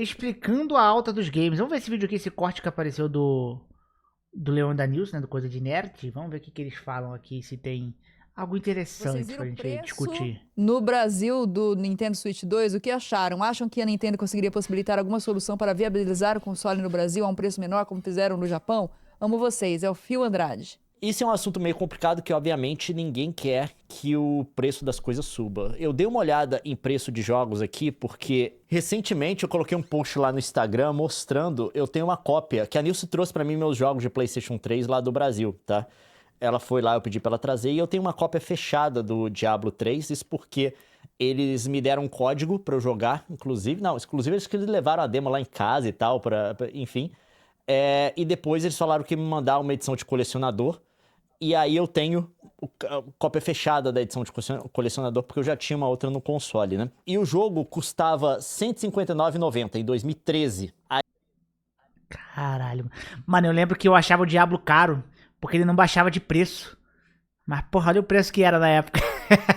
explicando a alta dos games. Vamos ver esse vídeo aqui, esse corte que apareceu do Leão da News, né? Do Coisa de Nerd. Vamos ver o que eles falam aqui, se tem algo Vocês interessante viram pra o gente preço discutir. no Brasil do Nintendo Switch 2? O que acharam? Acham que a Nintendo conseguiria possibilitar alguma solução para viabilizar o console no Brasil a um preço menor, como fizeram no Japão? Amo vocês, é o Fio Andrade. Isso é um assunto meio complicado que, obviamente, ninguém quer que o preço das coisas suba. Eu dei uma olhada em preço de jogos aqui, porque recentemente eu coloquei um post lá no Instagram mostrando, eu tenho uma cópia, que a Nilce trouxe pra mim meus jogos de PlayStation 3 lá do Brasil, tá? Ela foi lá, eu pedi pra ela trazer, e eu tenho uma cópia fechada do Diablo 3, isso porque eles me deram um código pra eu jogar, inclusive eles que levaram a demo lá em casa e tal, enfim. E depois eles falaram que ia me mandar uma edição de colecionador. E aí eu tenho a cópia fechada da edição de colecionador, porque eu já tinha uma outra no console, né? E o jogo custava R$ 159,90 em 2013. Caralho. Mano, eu lembro que eu achava o Diablo caro, porque ele não baixava de preço. Mas, porra, olha o preço que era na época.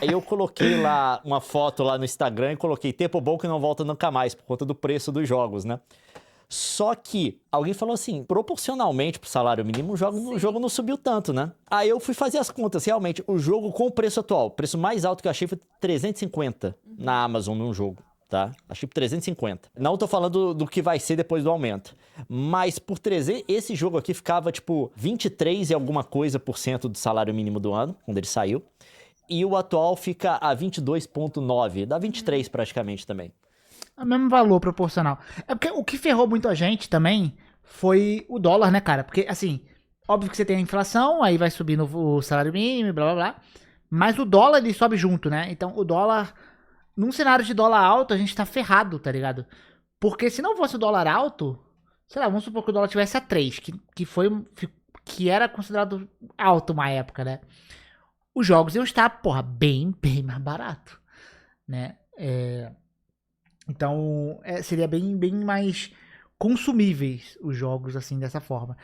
Aí eu coloquei lá uma foto lá no Instagram e coloquei tempo bom que não volta nunca mais, por conta do preço dos jogos, né? Só que alguém falou assim, proporcionalmente pro salário mínimo, o jogo não subiu tanto, né? Aí eu fui fazer as contas, realmente, o jogo com o preço atual, o preço mais alto que eu achei foi 350 na Amazon num jogo, tá? Achei por 350. Não tô falando do que vai ser depois do aumento, mas por 300, esse jogo aqui ficava tipo 23 e alguma coisa por cento do salário mínimo do ano, quando ele saiu, e o atual fica a 22,9, dá 23 praticamente também. É o mesmo valor proporcional. É porque o que ferrou muito a gente também foi o dólar, né, cara? Porque, assim, óbvio que você tem a inflação, aí vai subindo o salário mínimo, blá blá blá. Mas o dólar, ele sobe junto, né? Então, o dólar, num cenário de dólar alto, a gente tá ferrado, tá ligado? Porque se não fosse o dólar alto, sei lá, vamos supor que o dólar tivesse a 3, que era considerado alto uma época, né? Os jogos iam estar, porra, bem mais barato, né? Então, seria bem mais consumíveis os jogos, assim, dessa forma.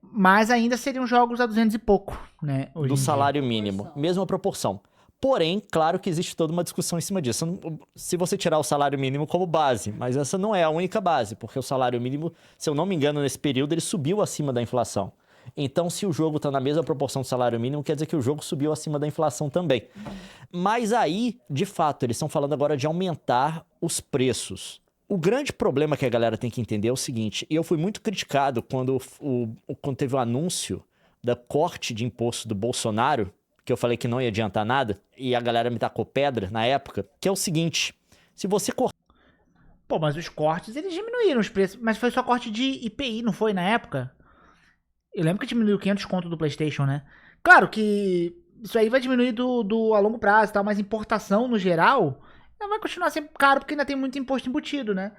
Mas ainda seriam jogos a 200 e pouco, né? Hoje Do em dia. salário mínimo, mesma proporção. Porém, claro que existe toda uma discussão em cima disso. Se você tirar o salário mínimo como base, mas essa não é a única base, porque o salário mínimo, se eu não me engano, nesse período, ele subiu acima da inflação. Então, se o jogo está na mesma proporção do salário mínimo, quer dizer que o jogo subiu acima da inflação também. Mas aí, de fato, eles estão falando agora de aumentar os preços. O grande problema que a galera tem que entender é o seguinte, e eu fui muito criticado quando teve o anúncio da corte de imposto do Bolsonaro, que eu falei que não ia adiantar nada, e a galera me tacou pedra na época, que é o seguinte, se você cortar... Pô, mas os cortes, eles diminuíram os preços. Mas foi só corte de IPI, não foi, na época? Eu lembro que diminuiu 500 conto do PlayStation, né? Claro que isso aí vai diminuir a longo prazo e tal, mas importação, no geral, ela vai continuar sempre caro, porque ainda tem muito imposto embutido, né?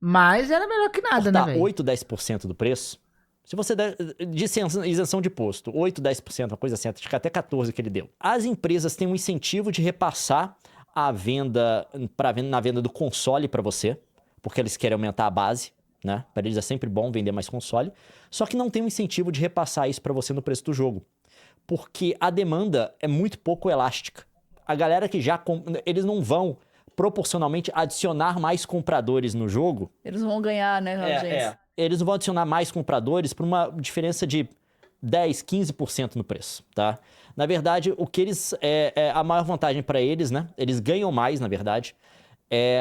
Mas era melhor que nada, né, cortar velho? 8, 10% do preço, se você der de isenção de imposto, 8, 10%, uma coisa assim, acho que até 14% que ele deu. As empresas têm um incentivo de repassar a venda na venda do console para você, porque eles querem aumentar a base, né? Para eles é sempre bom vender mais console, só que não tem um incentivo de repassar isso para você no preço do jogo, porque a demanda é muito pouco elástica. A galera que eles não vão proporcionalmente adicionar mais compradores no jogo. Eles vão ganhar, né, audiência? Eles não vão adicionar mais compradores por uma diferença de 10, 15% no preço, tá? Na verdade, o que eles... a maior vantagem para eles, né? Eles ganham mais, na verdade,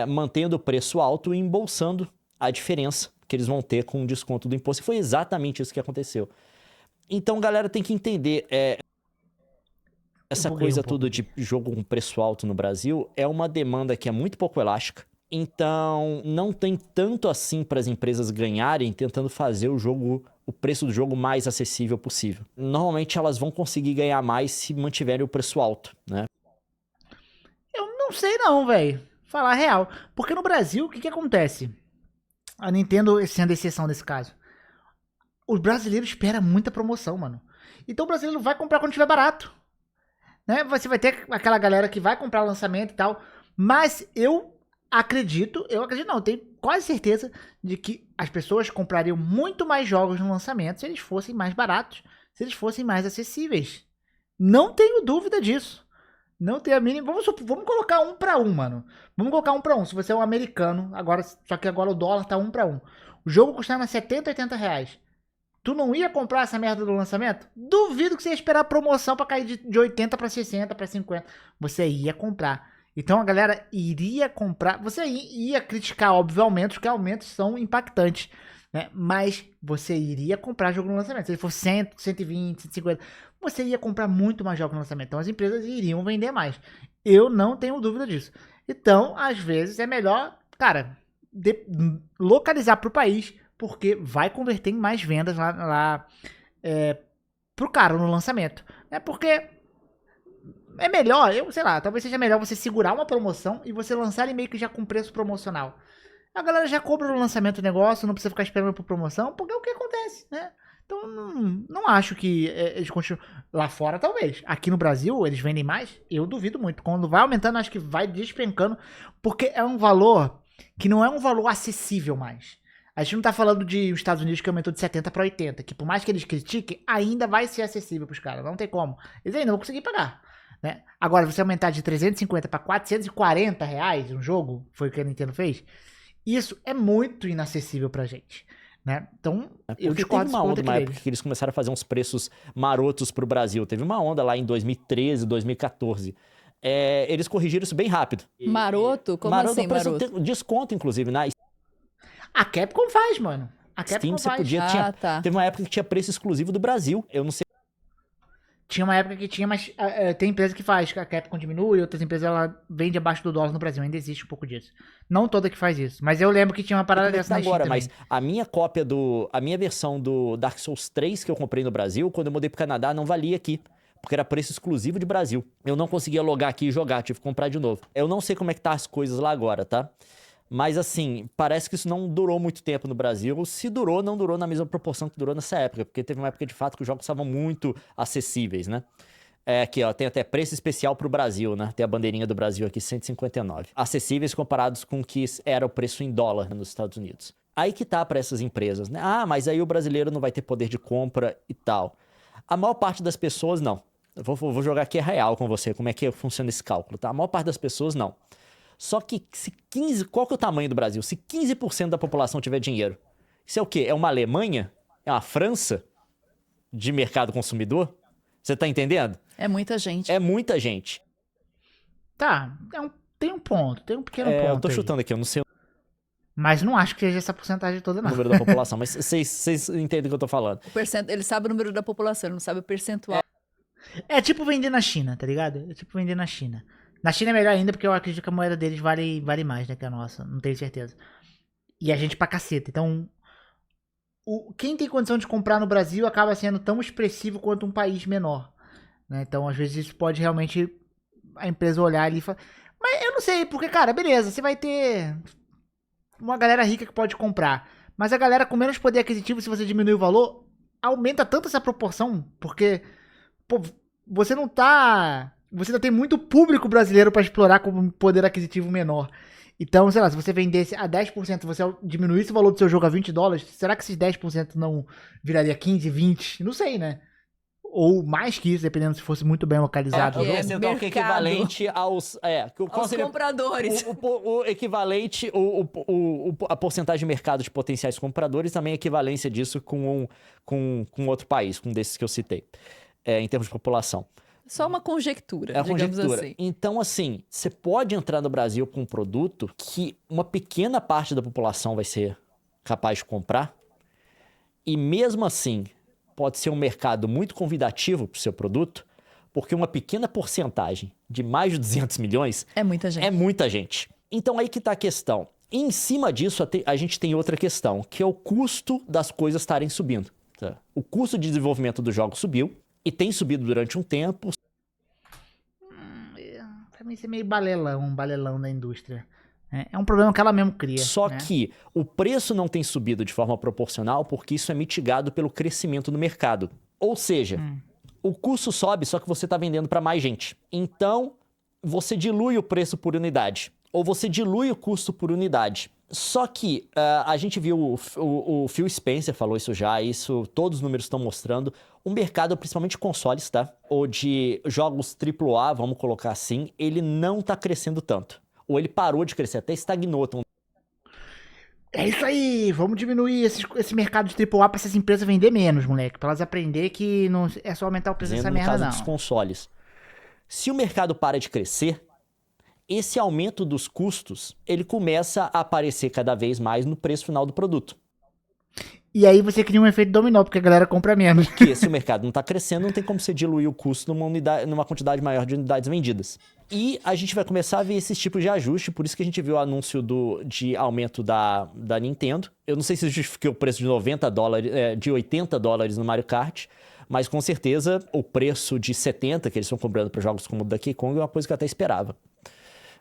mantendo o preço alto e embolsando a diferença que eles vão ter com o desconto do imposto. E foi exatamente isso que aconteceu. Então, galera, tem que entender... essa coisa toda de jogo com preço alto no Brasil é uma demanda que é muito pouco elástica. Então, não tem tanto assim para as empresas ganharem tentando fazer o preço do jogo mais acessível possível. Normalmente elas vão conseguir ganhar mais se mantiverem o preço alto, né? Eu não sei não, velho. Falar a real. Porque no Brasil, o que acontece? A Nintendo sendo exceção nesse caso. Os brasileiros esperam muita promoção, mano. Então o brasileiro vai comprar quando tiver barato. Né? Você vai ter aquela galera que vai comprar o lançamento e tal. Mas eu acredito não, eu tenho quase certeza de que as pessoas comprariam muito mais jogos no lançamento se eles fossem mais baratos, se eles fossem mais acessíveis. Não tenho dúvida disso. Não tem a mínima. Vamos colocar 1 pra 1, mano. Vamos colocar 1 pra 1. Se você é um americano, agora, só que agora o dólar tá 1 pra 1. O jogo custava 70, 80 reais. Tu não ia comprar essa merda do lançamento? Duvido que você ia esperar a promoção pra cair de 80 pra 60, pra 50. Você ia comprar. Então a galera iria comprar. Você ia criticar, óbvio, aumentos, porque aumentos são impactantes, né? Mas você iria comprar jogo no lançamento. Se ele for 100, 120, 150, você ia comprar muito mais jogos no lançamento. Então as empresas iriam vender mais. Eu não tenho dúvida disso. Então, às vezes, é melhor, cara, localizar pro país, porque vai converter em mais vendas lá pro cara no lançamento. É porque é melhor, sei lá, talvez seja melhor você segurar uma promoção e você lançar ele meio que já com preço promocional. A galera já compra no lançamento do negócio, não precisa ficar esperando por promoção, porque é o que acontece, né? Então, não acho que eles continuam. Lá fora, talvez. Aqui no Brasil, eles vendem mais? Eu duvido muito. Quando vai aumentando, acho que vai despencando, porque é um valor que não é um valor acessível mais. A gente não tá falando de Estados Unidos que aumentou de 70 para 80, que por mais que eles critiquem, ainda vai ser acessível pros caras. Não tem como. Eles ainda vão conseguir pagar. Né? Agora, você aumentar de 350 para 440 reais um jogo, foi o que a Nintendo fez, isso é muito inacessível pra gente. Né? Então, eu discordo. Teve uma onda na época que eles começaram a fazer uns preços marotos pro Brasil. Teve uma onda lá em 2013, 2014. Eles corrigiram isso bem rápido. Maroto? Como assim, maroto? Desconto, inclusive, na A Capcom faz, mano. A Capcom Steam, você faz. podia... Tá. Teve uma época que tinha preço exclusivo do Brasil. Eu não sei. Tinha uma época que tinha, mas tem empresa que faz, que a Capcom diminui, outras empresas ela vende abaixo do dólar no Brasil, ainda existe um pouco disso. Não toda que faz isso, mas eu lembro que tinha uma parada dessa na Steam agora, também. mas a minha versão do Dark Souls 3 que eu comprei no Brasil, quando eu mudei pro Canadá, não valia aqui. Porque era preço exclusivo de Brasil. Eu não conseguia logar aqui e jogar, tive que comprar de novo. Eu não sei como é que tá as coisas lá agora, tá? Mas assim, parece que isso não durou muito tempo no Brasil. Se durou, não durou na mesma proporção que durou nessa época. Porque teve uma época de fato que os jogos estavam muito acessíveis, né? Aqui, ó, tem até preço especial pro Brasil, né? Tem a bandeirinha do Brasil aqui, 159. Acessíveis comparados com o que era o preço em dólar nos Estados Unidos. Aí que tá pra essas empresas, né? Ah, mas aí o brasileiro não vai ter poder de compra e tal. A maior parte das pessoas, não. Eu vou jogar aqui real com você, como é que funciona esse cálculo, tá? A maior parte das pessoas, não. Só que qual que é o tamanho do Brasil? Se 15% da população tiver dinheiro, isso é o quê? É uma Alemanha? É uma França de mercado consumidor? Você tá entendendo? É muita gente. É muita gente. Tá, tem um ponto, tem um pequeno ponto. Eu tô aí. chutando aqui, eu não sei Mas não acho que seja essa porcentagem toda, o não. número da população, mas vocês entendem o que eu tô falando. Ele sabe o número da população, ele não sabe o percentual. É tipo vender na China, tá ligado? É tipo vender na China. Na China é melhor ainda, porque eu acredito que a moeda deles vale mais, né, que a nossa. Não tenho certeza. E a gente pra caceta. Então, quem tem condição de comprar no Brasil acaba sendo tão expressivo quanto um país menor. Né? Então, às vezes, isso pode realmente a empresa olhar ali e falar... Mas eu não sei, porque, cara, beleza, você vai ter uma galera rica que pode comprar. Mas a galera com menos poder aquisitivo, se você diminuir o valor, aumenta tanto essa proporção, porque... Pô, você não tá... Você ainda tem muito público brasileiro pra explorar com um poder aquisitivo menor. Então, sei lá, se você vendesse a 10%, você diminuísse o valor do seu jogo a $20, será que esses 10% não viraria 15, 20? Não sei, né? Ou mais que isso, dependendo se fosse muito bem localizado. É, O percentual que é equivalente aos... qual Aos seria compradores. o equivalente, a porcentagem de mercado de potenciais compradores, também a equivalência disso com outro país, com desses que eu citei, em termos de população. Só uma conjectura, É a digamos conjectura. assim. Então, assim, você pode entrar no Brasil com um produto que uma pequena parte da população vai ser capaz de comprar, e mesmo assim pode ser um mercado muito convidativo para o seu produto, porque uma pequena porcentagem de mais de 200 milhões É muita gente. é muita gente. Então aí que tá a questão. E em cima disso, a gente tem outra questão, que é o custo das coisas estarem subindo. Tá? O custo de desenvolvimento do jogo subiu, e tem subido durante um tempo. Pra mim isso é meio balelão da indústria. É um problema que ela mesmo cria. Só né? que o preço não tem subido de forma proporcional porque isso é mitigado pelo crescimento no mercado. Ou seja, o custo sobe, só que você está vendendo para mais gente. Então, você dilui o preço por unidade. Ou você dilui o custo por unidade. Só que a gente viu, o Phil Spencer falou isso já, isso todos os números estão mostrando. O mercado, principalmente consoles, tá? Ou de jogos AAA, vamos colocar assim, ele não tá crescendo tanto. Ou ele parou de crescer, até estagnou. Então, É isso aí, vamos diminuir esse mercado de AAA pra essas empresas vender menos, moleque. Pra elas aprenderem que não é só aumentar o preço dessa no merda, caso não. dos consoles. Se o mercado para de crescer, esse aumento dos custos, ele começa a aparecer cada vez mais no preço final do produto. E aí você cria um efeito dominó, porque a galera compra menos. Porque se o mercado não está crescendo, não tem como você diluir o custo numa quantidade maior de unidades vendidas. E a gente vai começar a ver esses tipos de ajuste, por isso que a gente viu o anúncio de aumento da Nintendo. Eu não sei se justifiquei o preço de $90, de $80 no Mario Kart, mas com certeza o preço de 70 que eles estão cobrando para jogos como o Donkey Kong é uma coisa que eu até esperava.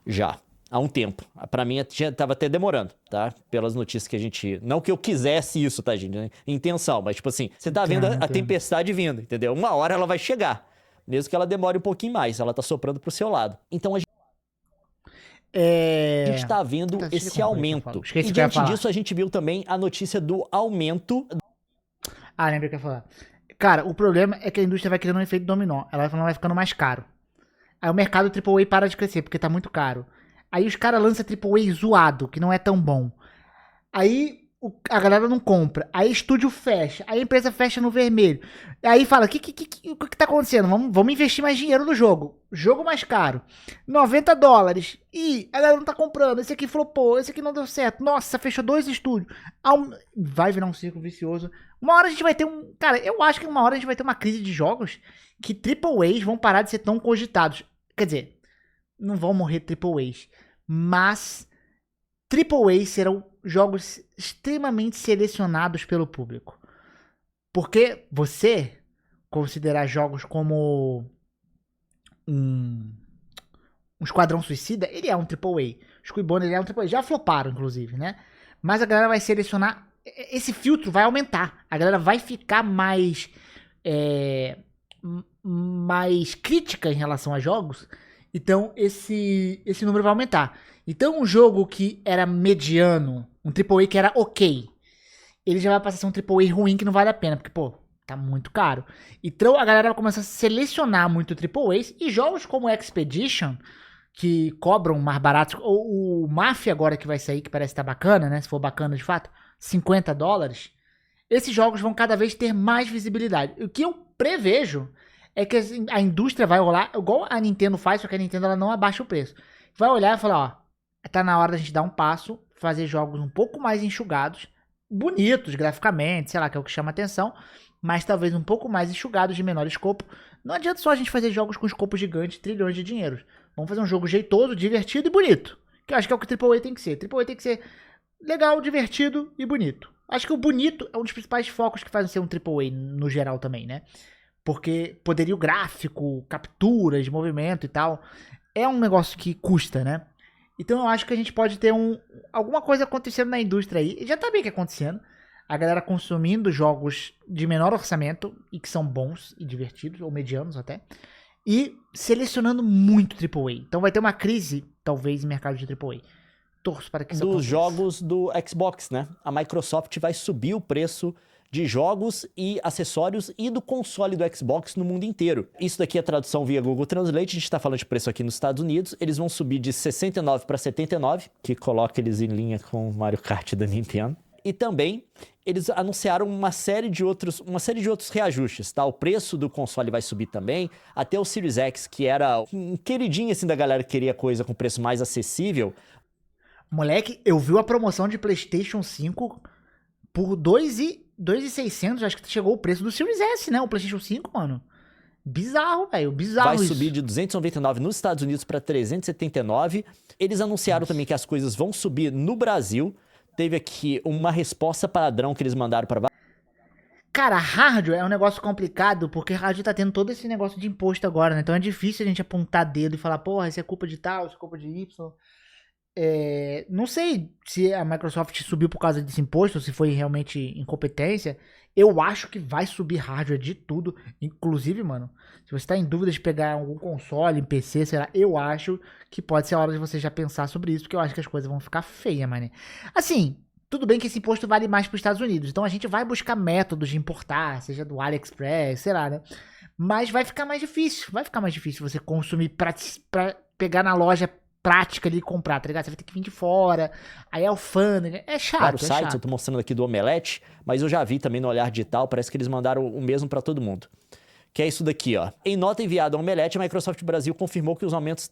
Já, há um tempo. Pra mim, tava até demorando, tá? Pelas notícias que a gente... Não que eu quisesse isso, tá, gente? Né? Intenção, mas tipo assim, você tá vendo a tempestade vindo, entendeu? Uma hora ela vai chegar. Mesmo que ela demore um pouquinho mais, ela tá soprando pro seu lado. Então a gente tá vendo esse aumento. E diante disso, a gente viu também a notícia do aumento... Ah, lembrei o que eu ia falar. Cara, o problema é que a indústria vai criando um efeito dominó. Ela vai ficando mais caro. Aí o mercado AAA para de crescer, porque tá muito caro. Aí os caras lançam AAA zoado, que não é tão bom. Aí a galera não compra. Aí estúdio fecha. Aí a empresa fecha no vermelho. Aí fala, o que tá acontecendo? Vamos investir mais dinheiro no jogo. Jogo mais caro. $90. Ih, a galera não tá comprando. Esse aqui flopou. Esse aqui não deu certo. Nossa, fechou 2 estúdios. Vai virar um círculo vicioso. Uma hora a gente vai ter um... Cara, eu acho que uma hora a gente vai ter uma crise de jogos que AAAs vão parar de ser tão cogitados. Quer dizer, não vão morrer AAAs, mas AAAs serão jogos extremamente selecionados pelo público. Porque você considerar jogos como um Esquadrão Suicida, ele é um AAA. O Squibone, ele é um AAA. Já floparam, inclusive, né? Mas a galera vai selecionar... Esse filtro vai aumentar. A galera vai ficar mais crítica em relação a jogos. Então, esse número vai aumentar. Então, um jogo que era mediano, um AAA que era ok, ele já vai passar a ser um AAA ruim que não vale a pena, porque, pô, tá muito caro. Então, a galera vai começar a selecionar muito AAAs, e jogos como Expedition, que cobram mais baratos, ou o Mafia agora que vai sair, que parece estar bacana, né, se for bacana de fato, $50, esses jogos vão cada vez ter mais visibilidade. O que eu prevejo é que a indústria vai olhar, igual a Nintendo faz, só que a Nintendo ela não abaixa o preço. Vai olhar e falar, ó, tá na hora da gente dar um passo, fazer jogos um pouco mais enxugados, bonitos graficamente, sei lá, que é o que chama atenção, mas talvez um pouco mais enxugados, de menor escopo. Não adianta só a gente fazer jogos com escopo gigante, trilhões de dinheiros. Vamos fazer um jogo jeitoso, divertido e bonito. Que eu acho que é o que o AAA tem que ser. AAA tem que ser legal, divertido e bonito. Acho que o bonito é um dos principais focos que fazem ser um AAA no geral também, né? Porque poderio gráfico, capturas de movimento e tal, é um negócio que custa, né? Então eu acho que a gente pode ter alguma coisa acontecendo na indústria aí. Já tá bem que acontecendo. A galera consumindo jogos de menor orçamento e que são bons e divertidos, ou medianos até. E selecionando muito AAA. Então vai ter uma crise, talvez, em mercado de AAA. Torço para que isso aconteça. Dos jogos do Xbox, né? A Microsoft vai subir o preço de jogos e acessórios e do console do Xbox no mundo inteiro. Isso daqui é tradução via Google Translate, a gente tá falando de preço aqui nos Estados Unidos. Eles vão subir de 69 para 79, que coloca eles em linha com o Mario Kart da Nintendo. E também eles anunciaram uma série de outros reajustes, tá? O preço do console vai subir também, até o Series X, que era um queridinho assim da galera que queria coisa com preço mais acessível. Moleque, eu vi a promoção de PlayStation 5 por 2.600, acho que chegou o preço do Series S, né? O PlayStation 5, mano. Bizarro, velho, bizarro isso. Vai subir de 299 nos Estados Unidos para 379. Eles anunciaram também que as coisas vão subir no Brasil. Teve aqui uma resposta padrão que eles mandaram para... Cara, hardware é um negócio complicado, porque hardware tá tendo todo esse negócio de imposto agora, né? Então é difícil a gente apontar dedo e falar, porra, isso é culpa de tal, isso é culpa de Y. Não sei se a Microsoft subiu por causa desse imposto, se foi realmente incompetência. Eu acho que vai subir hardware de tudo. Inclusive, mano, se você tá em dúvida de pegar algum console, em PC, sei lá, eu acho que pode ser a hora de você já pensar sobre isso, porque eu acho que as coisas vão ficar feias, mano. Assim, tudo bem que esse imposto vale mais para os Estados Unidos, então a gente vai buscar métodos de importar, seja do AliExpress, sei lá, né? Mas vai ficar mais difícil você consumir pra pegar na loja prática ali e comprar, tá ligado? Você vai ter que vir de fora, aí é alfândega, é chato, Vários é sites, eu chato. tô mostrando aqui do Omelete, mas eu já vi também no Olhar Digital, parece que eles mandaram o mesmo para todo mundo. Que é isso daqui, ó. Em nota enviada ao Omelete, a Microsoft Brasil confirmou que os aumentos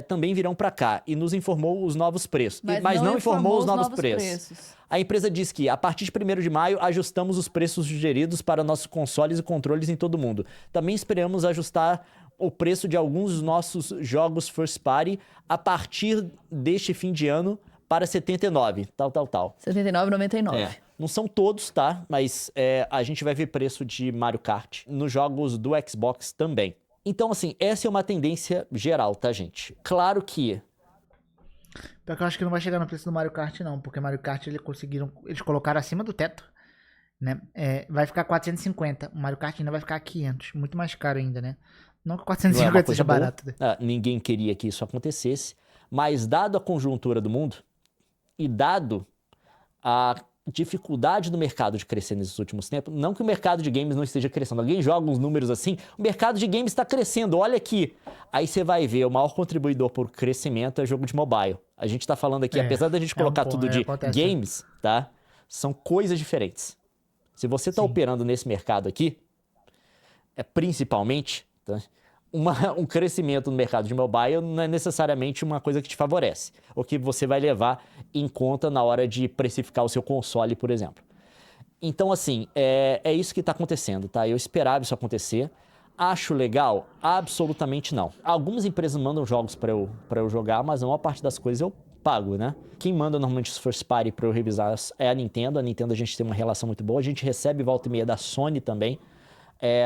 também virão para cá e nos informou os novos preços. Mas não informou os novos preços. A empresa diz que, a partir de 1º de maio, ajustamos os preços sugeridos para nossos consoles e controles em todo o mundo. Também esperamos ajustar o preço de alguns dos nossos jogos first party a partir deste fim de ano para 79, tal. R$ 79,99. Não são todos, tá? Mas a gente vai ver preço de Mario Kart nos jogos do Xbox também. Então, assim, essa é uma tendência geral, tá, gente? Claro que... Pior que eu acho que não vai chegar no preço do Mario Kart, não, porque Mario Kart eles colocaram acima do teto, né? Vai ficar 450, o Mario Kart ainda vai ficar 500, muito mais caro ainda, né? Não que Não é uma 450 coisa seja boa. barato, né? Ninguém queria que isso acontecesse, mas dado a conjuntura do mundo e dado a dificuldade do mercado de crescer nesses últimos tempos, não que o mercado de games não esteja crescendo, alguém joga uns números assim, o mercado de games está crescendo, olha aqui. Aí você vai ver, o maior contribuidor por crescimento é jogo de mobile. A gente tá falando aqui, apesar da gente colocar tudo de acontece. games, tá? São coisas diferentes. Se você tá Sim. operando nesse mercado aqui, principalmente, tá? Um crescimento no mercado de mobile não é necessariamente uma coisa que te favorece, ou que você vai levar em conta na hora de precificar o seu console, por exemplo. Então, assim, é isso que está acontecendo, tá? Eu esperava isso acontecer. Acho legal? Absolutamente não. Algumas empresas mandam jogos para eu jogar, mas a maior parte das coisas eu pago, né? Quem manda normalmente os first party para eu revisar é a Nintendo. A Nintendo a gente tem uma relação muito boa. A gente recebe volta e meia da Sony também.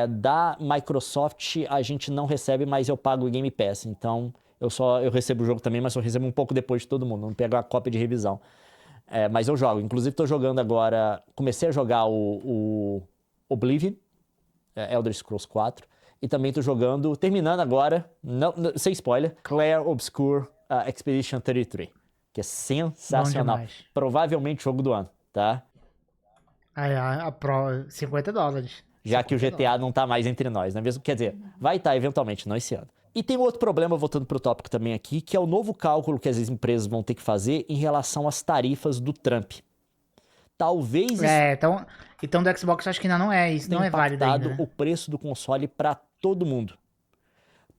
Da Microsoft a gente não recebe, mas eu pago o Game Pass. Então eu recebo o jogo também, mas eu recebo um pouco depois de todo mundo. Não pego a cópia de revisão. Mas eu jogo. Inclusive estou jogando agora... Comecei a jogar o Oblivion, Elder Scrolls 4. E também estou jogando, terminando agora, sem spoiler, Clair Obscur Expedition 33. Que é sensacional. Provavelmente jogo do ano, tá? A Pro, $50. Já que o GTA não tá mais entre nós, não é mesmo? Quer dizer, vai estar eventualmente, não esse ano. E tem um outro problema, voltando pro tópico também aqui, que é o novo cálculo que as empresas vão ter que fazer em relação às tarifas do Trump. Talvez isso então do Xbox eu acho que ainda não é isso, não é válido ainda, né? o preço do console para todo mundo.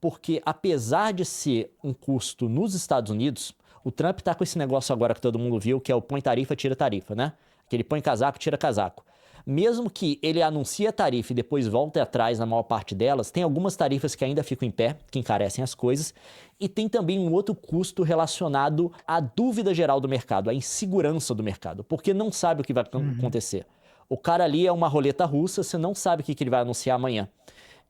Porque apesar de ser um custo nos Estados Unidos, o Trump tá com esse negócio agora que todo mundo viu, que é o põe tarifa, tira tarifa, né? Que ele põe casaco, tira casaco. Mesmo que ele anuncie a tarifa e depois volte atrás na maior parte delas, tem algumas tarifas que ainda ficam em pé, que encarecem as coisas, e tem também um outro custo relacionado à dúvida geral do mercado, à insegurança do mercado, porque não sabe o que vai acontecer. O cara ali é uma roleta russa, você não sabe o que ele vai anunciar amanhã.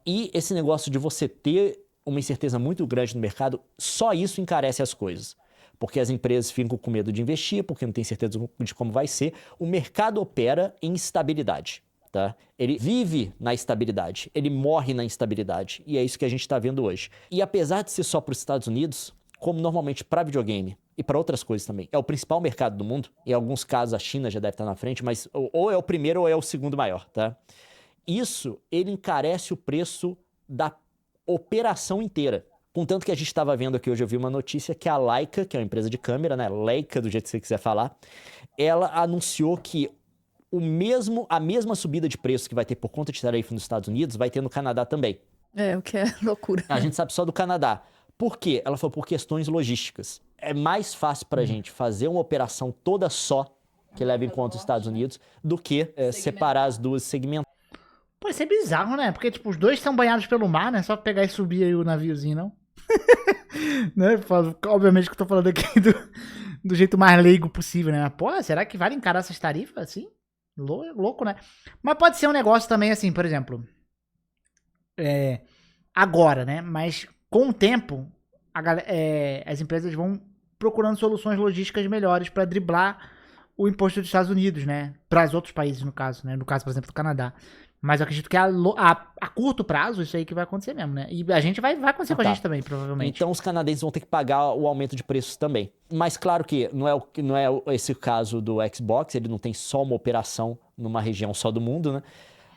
E esse negócio de você ter uma incerteza muito grande no mercado, só isso encarece as coisas. Porque as empresas ficam com medo de investir, porque não tem certeza de como vai ser. O mercado opera em instabilidade, tá? Ele vive na instabilidade, ele morre na instabilidade. E é isso que a gente está vendo hoje. E apesar de ser só para os Estados Unidos, como normalmente para videogame e para outras coisas também, é o principal mercado do mundo. Em alguns casos a China já deve estar na frente, mas ou é o primeiro ou é o segundo maior, tá? Isso, ele encarece o preço da operação inteira. Contanto que a gente estava vendo aqui hoje, eu vi uma notícia que a Leica, que é uma empresa de câmera, né? Leica, do jeito que você quiser falar, ela anunciou que a mesma subida de preço que vai ter por conta de tarifa nos Estados Unidos, vai ter no Canadá também. O que é loucura. A gente sabe só do Canadá. Por quê? Ela falou por questões logísticas. É mais fácil pra gente fazer uma operação toda só, que leva em conta os Estados Unidos, do que separar as duas segmentos. Pô, isso é bizarro, né? Porque, tipo, os dois estão banhados pelo mar, né? Só pegar e subir aí o naviozinho, não? Né? Obviamente que eu tô falando aqui do jeito mais leigo possível, né? Pô, será que vale encarar essas tarifas assim? Louco, né? Mas pode ser um negócio também assim, por exemplo. Agora, né? Mas com o tempo, as empresas vão procurando soluções logísticas melhores para driblar o imposto dos Estados Unidos, né? Para os outros países, no caso, né? No caso, por exemplo, do Canadá. Mas eu acredito que a curto prazo isso aí que vai acontecer mesmo, né? E a gente vai acontecer com a gente também, provavelmente. Então os canadenses vão ter que pagar o aumento de preços também. Mas claro que não é esse o caso do Xbox, ele não tem só uma operação numa região só do mundo, né?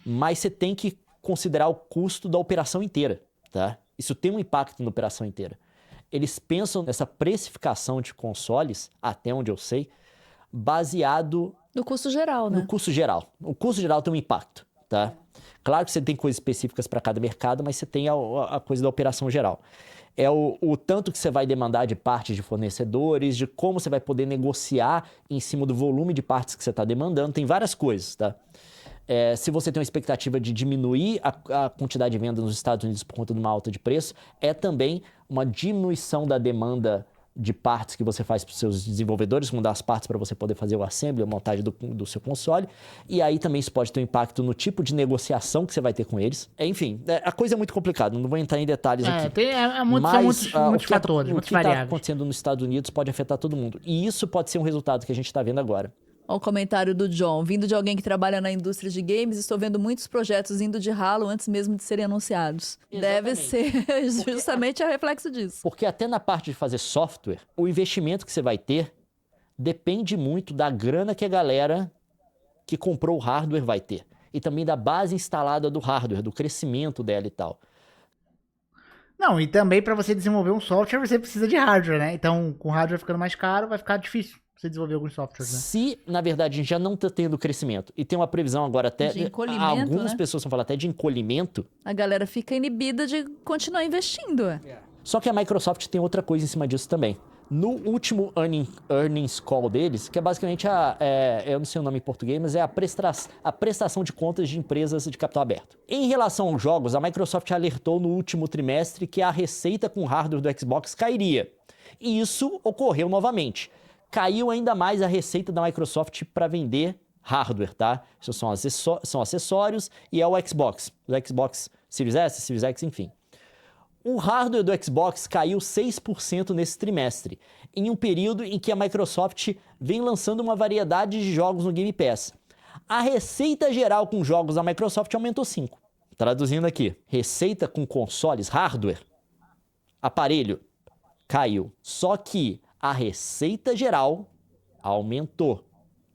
Mas você tem que considerar o custo da operação inteira, tá? Isso tem um impacto na operação inteira. Eles pensam nessa precificação de consoles, até onde eu sei, baseado No custo geral, né? no custo geral. O custo geral tem um impacto, tá? Claro que você tem coisas específicas para cada mercado, mas você tem a coisa da operação geral. É o tanto que você vai demandar de partes de fornecedores, de como você vai poder negociar em cima do volume de partes que você está demandando. Tem várias coisas, tá? Se você tem uma expectativa de diminuir a quantidade de venda nos Estados Unidos por conta de uma alta de preço, é também uma diminuição da demanda de partes que você faz para os seus desenvolvedores, mudar as partes para você poder fazer o assembly, a montagem do seu console. E aí também isso pode ter um impacto no tipo de negociação que você vai ter com eles. Enfim, a coisa é muito complicada, não vou entrar em detalhes aqui. São muitos fatores, muitos variáveis. O que está acontecendo nos Estados Unidos pode afetar todo mundo. E isso pode ser um resultado que a gente está vendo agora. Olha o comentário do John. Vindo de alguém que trabalha na indústria de games, estou vendo muitos projetos indo de ralo antes mesmo de serem anunciados. Exatamente. Deve ser justamente a reflexo disso. Porque até na parte de fazer software, o investimento que você vai ter depende muito da grana que a galera que comprou o hardware vai ter. E também da base instalada do hardware, do crescimento dela e tal. Não, e também para você desenvolver um software, você precisa de hardware, né? Então, com o hardware ficando mais caro, vai ficar difícil você desenvolver alguns softwares, né? Se, na verdade, a gente já não está tendo crescimento e tem uma previsão agora até... De encolhimento, algumas né? pessoas vão falar até de encolhimento. A galera fica inibida de continuar investindo. Só que a Microsoft tem outra coisa em cima disso também. No último earnings call deles, que é basicamente eu não sei o nome em português, mas é a prestação de contas de empresas de capital aberto. Em relação aos jogos, a Microsoft alertou no último trimestre que a receita com hardware do Xbox cairia. E isso ocorreu novamente. Caiu ainda mais a receita da Microsoft para vender hardware, tá? Isso são acessórios e é o Xbox Series S, Series X, enfim. O hardware do Xbox caiu 6% nesse trimestre, em um período em que a Microsoft vem lançando uma variedade de jogos no Game Pass. A receita geral com jogos da Microsoft aumentou 5%. Traduzindo aqui, receita com consoles, hardware, aparelho, caiu. Só que a receita geral aumentou.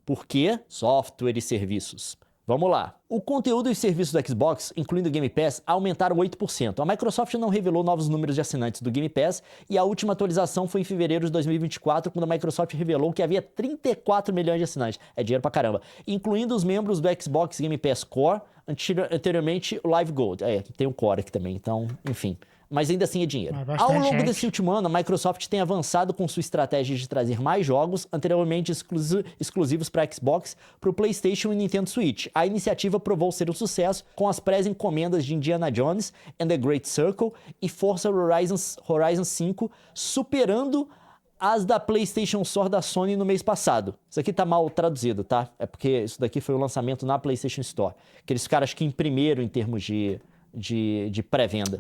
Por quê? Software e serviços. Vamos lá. O conteúdo e serviços do Xbox, incluindo o Game Pass, aumentaram 8%. A Microsoft não revelou novos números de assinantes do Game Pass e a última atualização foi em fevereiro de 2024, quando a Microsoft revelou que havia 34 milhões de assinantes. É dinheiro pra caramba. Incluindo os membros do Xbox Game Pass Core, anteriormente o Live Gold. Tem um Core aqui também, então, enfim. Mas ainda assim é dinheiro. Ao longo desse último ano, a Microsoft tem avançado com sua estratégia de trazer mais jogos, anteriormente exclusivos para Xbox, para o PlayStation e Nintendo Switch. A iniciativa provou ser um sucesso com as pré-encomendas de Indiana Jones and the Great Circle e Forza Horizon 5, superando as da PlayStation Store da Sony no mês passado. Isso aqui tá mal traduzido, tá? É porque isso daqui foi o lançamento na PlayStation Store. Que eles ficaram, acho que, em primeiro em termos de pré-venda.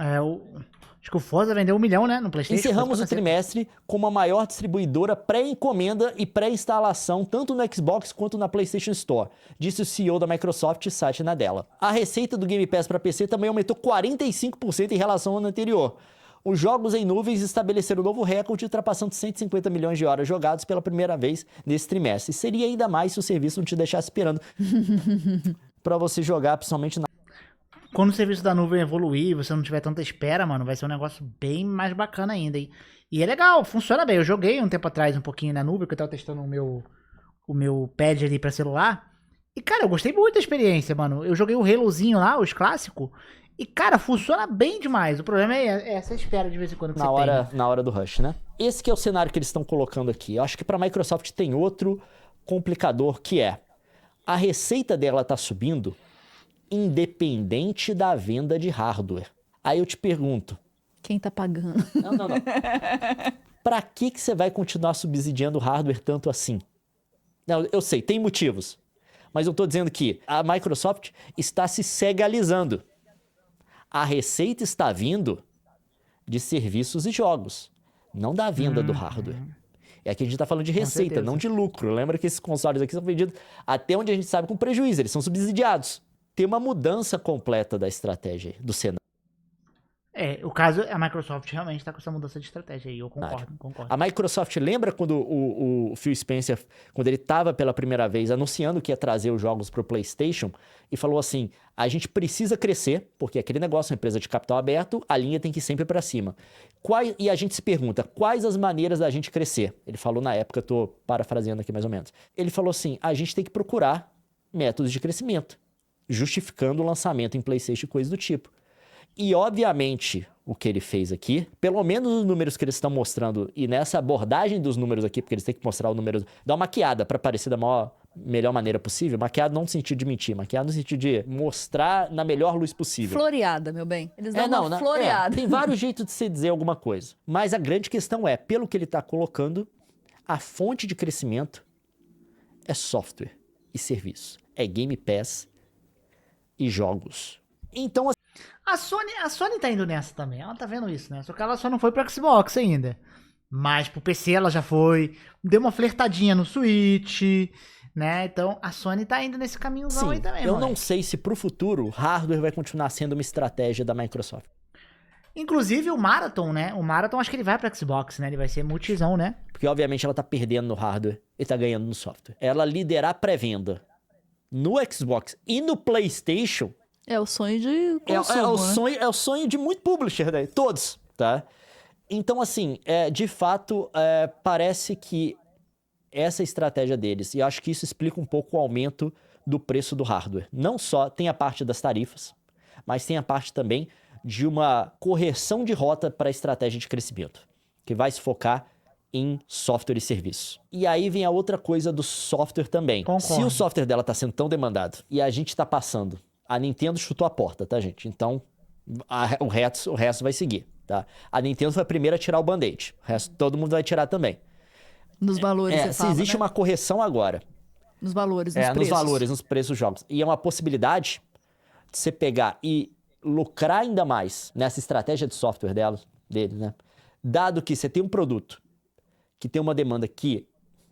Acho que o Forza vendeu 1 milhão, né, no PlayStation. Encerramos o trimestre como a maior distribuidora pré-encomenda e pré-instalação tanto no Xbox quanto na PlayStation Store, disse o CEO da Microsoft, Satya Nadella. A receita do Game Pass para PC também aumentou 45% em relação ao ano anterior. Os jogos em nuvens estabeleceram um novo recorde, ultrapassando 150 milhões de horas jogadas pela primeira vez nesse trimestre. E seria ainda mais se o serviço não te deixasse esperando para você jogar, principalmente na... Quando o serviço da nuvem evoluir, você não tiver tanta espera, mano, vai ser um negócio bem mais bacana ainda, hein? E é legal, funciona bem. Eu joguei um tempo atrás um pouquinho na nuvem, que eu tava testando o meu pad ali pra celular. E, cara, eu gostei muito da experiência, mano. Eu joguei o Halozinho lá, os clássicos. E, cara, funciona bem demais. O problema é essa espera de vez em quando que você tem. Né? Na hora do rush, né? Esse que é o cenário que eles estão colocando aqui. Eu acho que pra Microsoft tem outro complicador, que é a receita dela tá subindo independente da venda de hardware. Aí eu te pergunto... Quem tá pagando? Não. Pra que você vai continuar subsidiando o hardware tanto assim? Não, eu sei, tem motivos. Mas eu tô dizendo que a Microsoft está se segalizando. A receita está vindo de serviços e jogos, não da venda do hardware. E aqui a gente tá falando de Com receita, certeza. não de lucro. Lembra que esses consoles aqui são vendidos até onde a gente sabe com prejuízo, eles são subsidiados. Tem uma mudança completa da estratégia aí, do cenário. O caso, a Microsoft realmente tá com essa mudança de estratégia aí, eu concordo. A Microsoft, lembra quando o Phil Spencer, quando ele estava pela primeira vez anunciando que ia trazer os jogos para o PlayStation, e falou assim, a gente precisa crescer, porque aquele negócio, uma empresa de capital aberto, a linha tem que ir sempre para cima. E a gente se pergunta, quais as maneiras da gente crescer? Ele falou na época, eu tô parafraseando aqui mais ou menos. Ele falou assim, a gente tem que procurar métodos de crescimento, justificando o lançamento em PlayStation e coisas do tipo. E, obviamente, o que ele fez aqui, pelo menos os números que eles estão mostrando, e nessa abordagem dos números aqui, porque eles têm que mostrar o número, dar uma maquiada para parecer da melhor maneira possível. Maquiada não no sentido de mentir, maquiada no sentido de mostrar na melhor luz possível. Floreada, meu bem. Eles dão uma floreada. Tem vários jeitos de se dizer alguma coisa. Mas a grande questão é, pelo que ele está colocando, a fonte de crescimento é software e serviço. É Game Pass e jogos. Então, A Sony tá indo nessa também, ela tá vendo isso, né? Só que ela só não foi pro Xbox ainda. Mas pro PC ela já foi, deu uma flertadinha no Switch, né? Então a Sony tá indo nesse caminhozão aí também, eu moleque. não sei se pro futuro hardware vai continuar sendo uma estratégia da Microsoft. Inclusive o Marathon, né? O Marathon acho que ele vai pro Xbox, né? Ele vai ser multizão, né? Porque obviamente ela tá perdendo no hardware e tá ganhando no software. Ela liderar a pré-venda no Xbox e no PlayStation É o sonho de consumo, né? é o sonho de muito publisher, né? Todos, tá? Então, assim, de fato, parece que essa é a estratégia deles. E eu acho que isso explica um pouco o aumento do preço do hardware. Não só tem a parte das tarifas, mas tem a parte também de uma correção de rota para a estratégia de crescimento, que vai se focar em software e serviço. E aí vem a outra coisa do software também. Concordo. Se o software dela está sendo tão demandado e a gente está passando, a Nintendo chutou a porta, tá, gente? Então, o resto vai seguir, tá? A Nintendo foi a primeira a tirar o band-aid. O resto todo mundo vai tirar também. Nos valores, você Se fala, existe né? uma correção agora, Nos valores, nos valores, nos preços dos jogos, e é uma possibilidade de você pegar e lucrar ainda mais nessa estratégia de software deles, né? Dado que você tem um produto que tem uma demanda que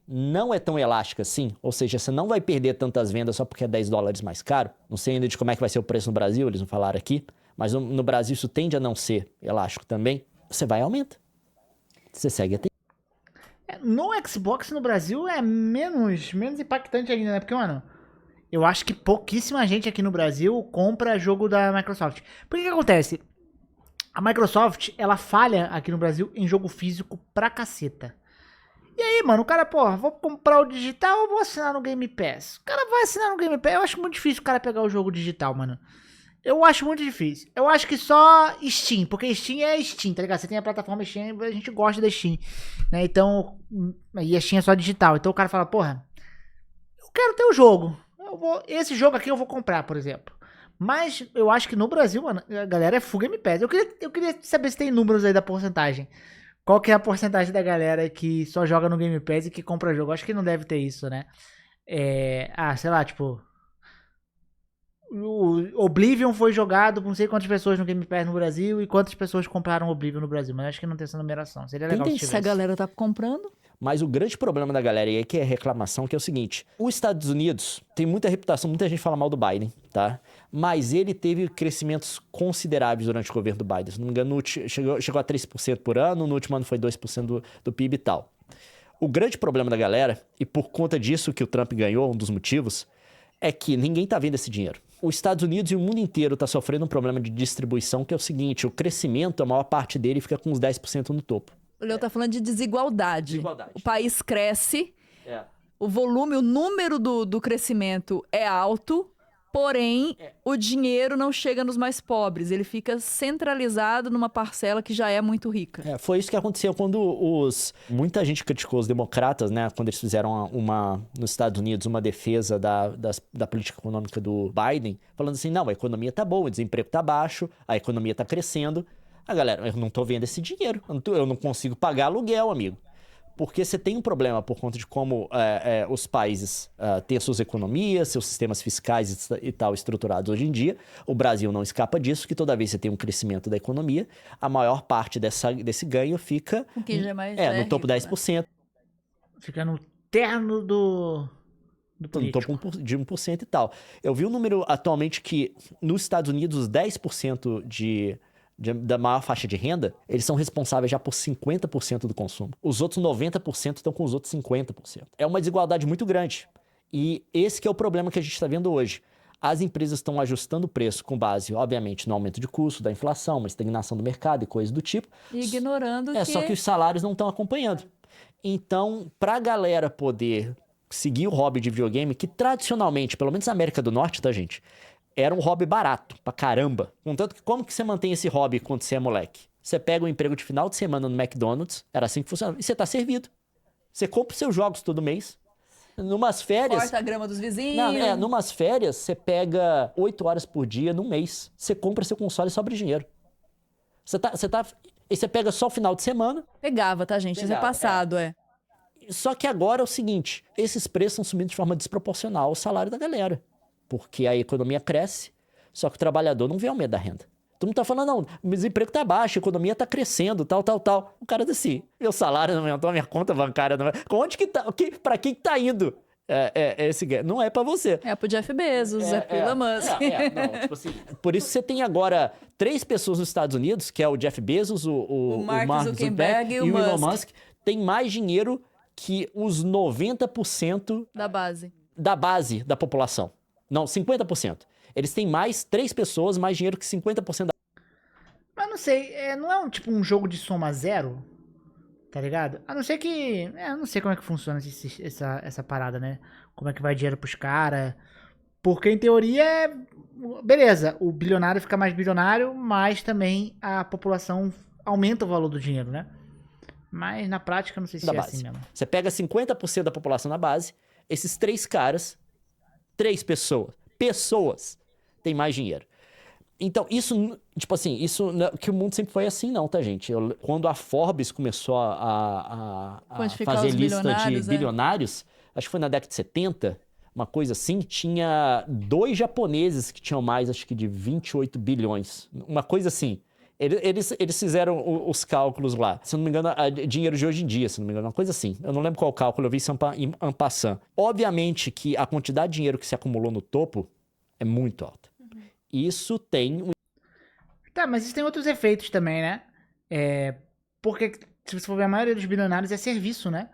não é tão elástica assim, ou seja, você não vai perder tantas vendas só porque é $10 mais caro. Não sei ainda de como é que vai ser o preço no Brasil, eles não falaram aqui, mas no Brasil isso tende a não ser elástico também. Você vai e aumenta. Você segue até. No Xbox no Brasil é menos impactante ainda, né? Porque, mano, eu acho que pouquíssima gente aqui no Brasil compra jogo da Microsoft. Por que acontece? A Microsoft, ela falha aqui no Brasil em jogo físico pra caceta. E aí, mano, o cara, porra, vou comprar o digital ou vou assinar no Game Pass? O cara vai assinar no Game Pass. Eu acho muito difícil o cara pegar o jogo digital, mano. Eu acho muito difícil. Eu acho que só Steam, porque Steam é Steam, tá ligado? Você tem a plataforma Steam, a gente gosta da Steam, né? Então, e a Steam é só digital. Então o cara fala, porra, eu quero ter o jogo. Esse jogo aqui eu vou comprar, por exemplo. Mas eu acho que no Brasil, mano, a galera é full Game Pass. Eu queria saber se tem números aí da porcentagem. Qual que é a porcentagem da galera que só joga no Game Pass e que compra jogo? Acho que não deve ter isso, né? Sei lá, tipo... O Oblivion foi jogado por não sei quantas pessoas no Game Pass no Brasil e quantas pessoas compraram Oblivion no Brasil. Mas acho que não tem essa numeração. Seria legal se Se a tivesse. galera tá comprando, Mas o grande problema da galera, e aí que é reclamação, que é o seguinte: os Estados Unidos tem muita reputação, muita gente fala mal do Biden, tá? Mas ele teve crescimentos consideráveis durante o governo do Biden. Se não me engano, chegou a 3% por ano, no último ano foi 2% do PIB e tal. O grande problema da galera, e por conta disso que o Trump ganhou, um dos motivos, é que ninguém tá vendo esse dinheiro. Os Estados Unidos e o mundo inteiro tá sofrendo um problema de distribuição, que é o seguinte: o crescimento, a maior parte dele fica com uns 10% no topo. o Leo tá falando de desigualdade. Desigualdade. O país cresce, É. o volume, o número do crescimento é alto, porém, o dinheiro não chega nos mais pobres. Ele fica centralizado numa parcela que já é muito rica. Foi isso que aconteceu quando muita gente criticou os democratas, né? Quando eles fizeram nos Estados Unidos uma defesa da política econômica do Biden, falando assim, não, a economia tá boa, o desemprego tá baixo, a economia tá crescendo. A galera, eu não tô vendo esse dinheiro, eu não consigo pagar aluguel, amigo. Porque você tem um problema por conta de como os países têm suas economias, seus sistemas fiscais e tal estruturados hoje em dia. O Brasil não escapa disso, que toda vez que você tem um crescimento da economia, a maior parte desse ganho fica Com quem já é mais no topo rico, né? 10%. Fica no terno do Tô no político. topo de 1% e tal. Eu vi um número atualmente que nos Estados Unidos, os 10% da maior faixa de renda, eles são responsáveis já por 50% do consumo. Os outros 90% estão com os outros 50%. É uma desigualdade muito grande. E esse que é o problema que a gente está vendo hoje. As empresas estão ajustando o preço com base, obviamente, no aumento de custo, da inflação, uma estagnação do mercado e coisas do tipo. Ignorando Só que os salários não estão acompanhando. Então, para a galera poder seguir o hobby de videogame, que tradicionalmente, pelo menos na América do Norte, tá, gente? Era um hobby barato pra caramba. Contanto que como que você mantém esse hobby quando você é moleque? Você pega um emprego de final de semana no McDonald's, era assim que funcionava, e você tá servido. Você compra os seus jogos todo mês. Numas férias... Corta a grama dos vizinhos. Não, numas férias, você pega 8 horas por dia num mês. Você compra seu console e sobra dinheiro. E você pega só o final de semana. Pegava, tá, gente? Isso é Pegava, passado, Só que agora é o seguinte, esses preços estão subindo de forma desproporcional ao salário da galera. Porque a economia cresce, só que o trabalhador não vê aumento da renda. Todo mundo tá falando, não, o desemprego tá baixo, a economia tá crescendo, tal. O cara diz assim, meu salário não aumentou, a minha conta bancária não aumentou. Onde que tá, pra quem que tá indo esse... Não é pra você. É pro Jeff Bezos, é pro Elon Musk. Não, tipo assim, por isso você tem agora 3 pessoas nos Estados Unidos, que é o Jeff Bezos, o Mark Zuckerberg e o Elon Musk. Musk, tem mais dinheiro que os 90% Da base. da população. Não, 50%. Eles têm 3 pessoas, mais dinheiro que 50% da... Mas não sei, não é um jogo de soma zero? Tá ligado? A não ser que... eu não sei como é que funciona essa parada, né? Como é que vai dinheiro pros caras. Porque em teoria beleza, o bilionário fica mais bilionário, mas também a população aumenta o valor do dinheiro, né? Mas na prática não sei se da é base. assim mesmo. Você pega 50% da população na base, esses 3 caras, 3 pessoas têm mais dinheiro. Então, isso, tipo assim, que o mundo sempre foi assim, não, tá, gente? Quando a Forbes começou a fazer os lista de bilionários, bilionários, acho que foi na década de 70, uma coisa assim, tinha 2 japoneses que tinham mais, acho que de 28 bilhões. Uma coisa assim. Eles fizeram os cálculos lá. Se eu não me engano, dinheiro de hoje em dia, se não me engano, uma coisa assim. Eu não lembro qual cálculo, eu vi isso em passant. Obviamente que a quantidade de dinheiro que se acumulou no topo é muito alta. Isso tem... Tá, mas isso tem outros efeitos também, né? Porque, se você for ver, a maioria dos bilionários é serviço, né?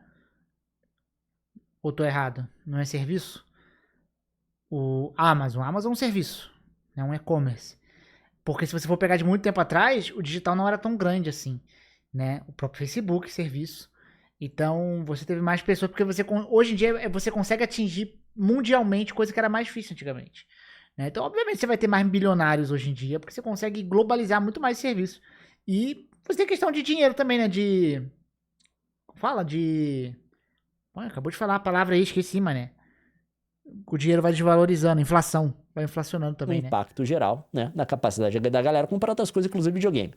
Ou tô errado? Não é serviço? O Amazon é um serviço, é um e-commerce. Porque se você for pegar de muito tempo atrás, o digital não era tão grande assim, né? O próprio Facebook, serviço. Então, você teve mais pessoas, porque hoje em dia você consegue atingir mundialmente coisa que era mais difícil antigamente. Né? Então, obviamente, você vai ter mais bilionários hoje em dia, porque você consegue globalizar muito mais serviço. E você tem questão de dinheiro também, né? Acabou de falar a palavra aí, esqueci, mané. O dinheiro vai desvalorizando, inflação. Vai inflacionando também, um impacto geral, né, na capacidade da galera comprar outras coisas, inclusive videogame.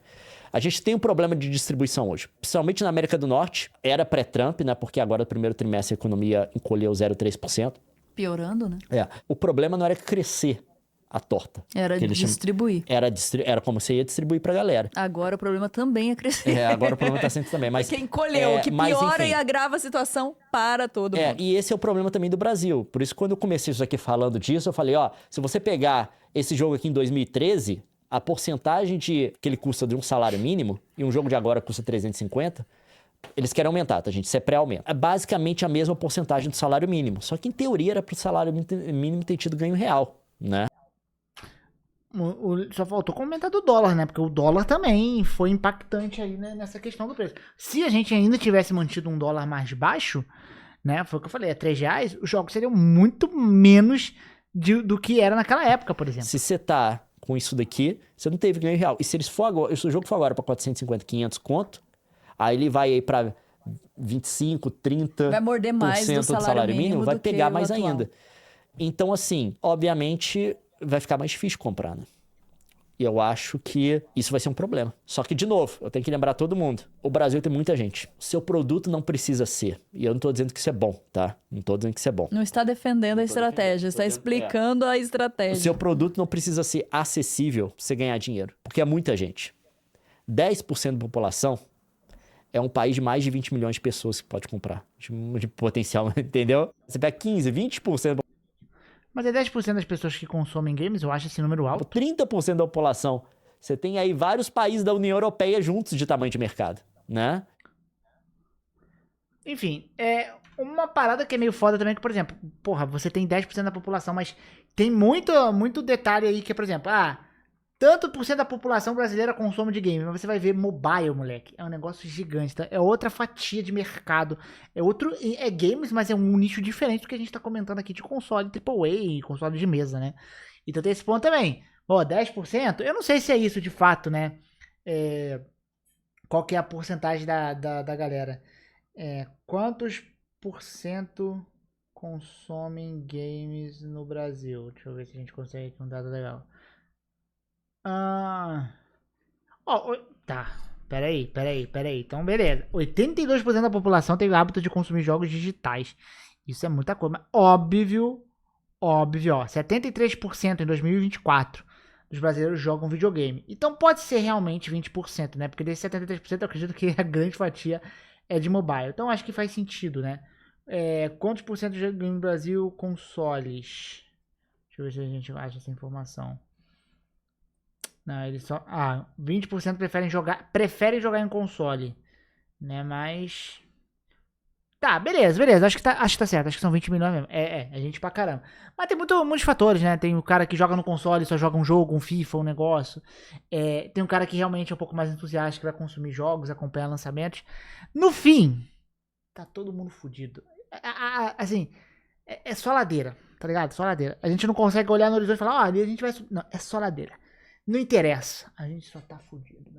A gente tem um problema de distribuição hoje, principalmente na América do Norte. Era pré-Trump, né, porque agora no primeiro trimestre a economia encolheu 0,3%. Piorando, né? O problema não era crescer a torta. Era distribuir. Era como você ia distribuir pra galera. Agora o problema também é crescer. Agora o problema tá sendo também. Mas, que encolheu, que mas, piora enfim, e agrava a situação para todo mundo. E esse é o problema também do Brasil. Por isso, quando eu comecei isso aqui falando disso, eu falei, se você pegar esse jogo aqui em 2013, a porcentagem que ele custa de um salário mínimo, e um jogo de agora custa 350, eles querem aumentar, tá, gente? Isso é pré-aumento. É basicamente a mesma porcentagem do salário mínimo. Só que, em teoria, era pro salário mínimo ter tido ganho real, né? Só faltou comentar do dólar, né? Porque o dólar também foi impactante aí, né, nessa questão do preço. Se a gente ainda tivesse mantido um dólar mais baixo, né? Foi o que eu falei, R$3, os jogos seriam muito menos do que era naquela época, por exemplo. Se você tá com isso daqui, você não teve ganho real. E se o jogo for agora pra 450, 500 conto, aí ele vai aí pra 25, 30% vai morder mais do salário mínimo, vai do pegar que mais o atual. ainda. Então, assim, obviamente, vai ficar mais difícil comprar, né? E eu acho que isso vai ser um problema. Só que, de novo, eu tenho que lembrar todo mundo. O Brasil tem muita gente. O seu produto não precisa ser. E eu não tô dizendo que isso é bom, tá? Não tô dizendo que isso é bom. Não está defendendo a estratégia, está explicando a O estratégia. seu produto não precisa ser acessível pra você ganhar dinheiro. Porque é muita gente. 10% da população é um país de mais de 20 milhões de pessoas que pode comprar. De potencial, entendeu? Você pega 15, 20%, Mas é 10% das pessoas que consomem games, eu acho esse número alto. 30% da população. Você tem aí vários países da União Europeia juntos de tamanho de mercado, né? Enfim, é uma parada que é meio foda também, que, por exemplo, porra, você tem 10% da população, mas tem muito detalhe aí que, por exemplo, tanto por cento da população brasileira consome de game, mas você vai ver mobile, moleque, é um negócio gigante, tá? É outra fatia de mercado, é games, mas é um nicho diferente do que a gente tá comentando aqui de console AAA e console de mesa, né? Então tem esse ponto também. Ó, 10%, eu não sei se é isso de fato, né? Qual que é a porcentagem da galera? Quantos por cento consomem games no Brasil? Deixa eu ver se a gente consegue aqui um dado legal. Tá. Peraí. Então, beleza. 82% da população tem o hábito de consumir jogos digitais. Isso é muita coisa. Mas óbvio, ó. 73% em 2024 dos brasileiros jogam videogame. Então pode ser realmente 20%, né? Porque desses 73% eu acredito que a grande fatia é de mobile. Então acho que faz sentido, né? Quantos por cento jogam no Brasil consoles? Deixa eu ver se a gente acha essa informação. Não, eles só... 20% preferem jogar em console. Né, mas... Tá, beleza. Acho que tá certo. Acho que são 20 milhões mesmo. É gente pra caramba. Mas tem muitos fatores, né? Tem o cara que joga no console, só joga um jogo, um FIFA, um negócio. Tem um cara que realmente é um pouco mais entusiasta, que vai consumir jogos, acompanhar lançamentos. No fim, tá todo mundo fudido. Assim, é só ladeira, tá ligado? Só ladeira. A gente não consegue olhar no horizonte e falar, ali a gente vai subir. Não, é só ladeira. Não interessa. A gente só tá fudido,